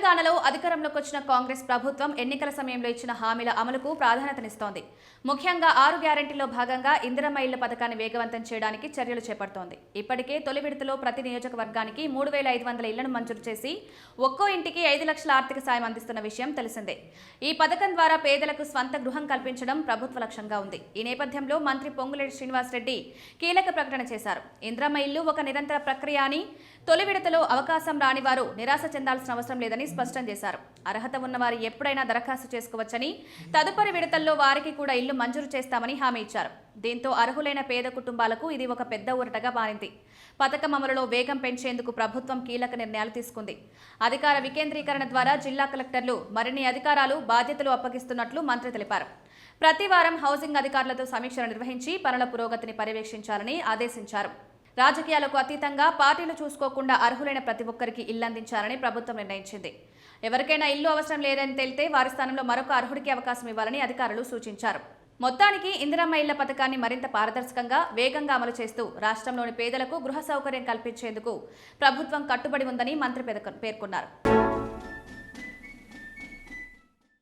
తెలంగాణలో అధికారంలోకి వచ్చిన కాంగ్రెస్ ప్రభుత్వం ఎన్నికల సమయంలో ఇచ్చిన హామీల అమలుకు ప్రాధాన్యతనిస్తోంది. ముఖ్యంగా 6 గ్యారెంటీలో భాగంగా ఇందిరమ్మ ఇళ్ల పథకాన్ని వేగవంతం చేయడానికి చర్యలు చేపడుతోంది. ఇప్పటికే తొలి విడతలో ప్రతి నియోజకవర్గానికి 3,500 ఇళ్లను మంజూరు చేసి ఒక్కో ఇంటికి 5 లక్షల ఆర్థిక సాయం అందిస్తున్న విషయం తెలిసిందే. ఈ పథకం ద్వారా పేదలకు స్వంత గృహం కల్పించడం ప్రభుత్వ లక్ష్యంగా ఉంది. ఈ నేపథ్యంలో మంత్రి పొంగులేటి శ్రీనివాసరెడ్డి కీలక ప్రకటన చేశారు. ఇందిరమ్మ ఇల్లు ఒక నిరంతర ప్రక్రియ అని, తొలి విడతలో అవకాశం రాని వారు నిరాశ చెందాల్సిన అవసరం లేదని స్పష్టం చేశారు. అర్హత ఉన్నవారు ఎప్పుడైనా దరఖాస్తు చేసుకోవచ్చని, తదుపరి విడతల్లో వారికి కూడా ఇల్లు మంజూరు చేస్తామని హామీ ఇచ్చారు. దీంతో అర్హులైన పేద కుటుంబాలకు ఇది ఒక పెద్ద ఊరటగా మారింది. పథకం అమలులో వేగం పెంచేందుకు ప్రభుత్వం కీలక నిర్ణయాలు తీసుకుంది. అధికార వికేంద్రీకరణ ద్వారా జిల్లా కలెక్టర్లు మరిన్ని అధికారాలు, బాధ్యతలు అప్పగిస్తున్నట్లు మంత్రి తెలిపారు. ప్రతి వారం హౌసింగ్ అధికారులతో సమీక్షలు నిర్వహించి పనుల పురోగతిని పర్యవేక్షించాలని ఆదేశించారు. రాజకీయాలకు అతీతంగా పార్టీలు చూసుకోకుండా అర్హులైన ప్రతి ఒక్కరికి ఇల్లు అందించాలని ప్రభుత్వం నిర్ణయించింది. ఎవరికైనా ఇల్లు అవసరం లేదని తేలితే వారి స్థానంలో మరొక అర్హుడికి అవకాశం ఇవ్వాలని అధికారులు సూచించారు. మొత్తానికి ఇందిరమ్మ ఇళ్ల పథకాన్ని మరింత పారదర్శకంగా, వేగంగా అమలు చేస్తూ రాష్ట్రంలోని పేదలకు గృహ సౌకర్యం కల్పించేందుకు ప్రభుత్వం కట్టుబడి ఉందని మంత్రి పేర్కొన్నారు.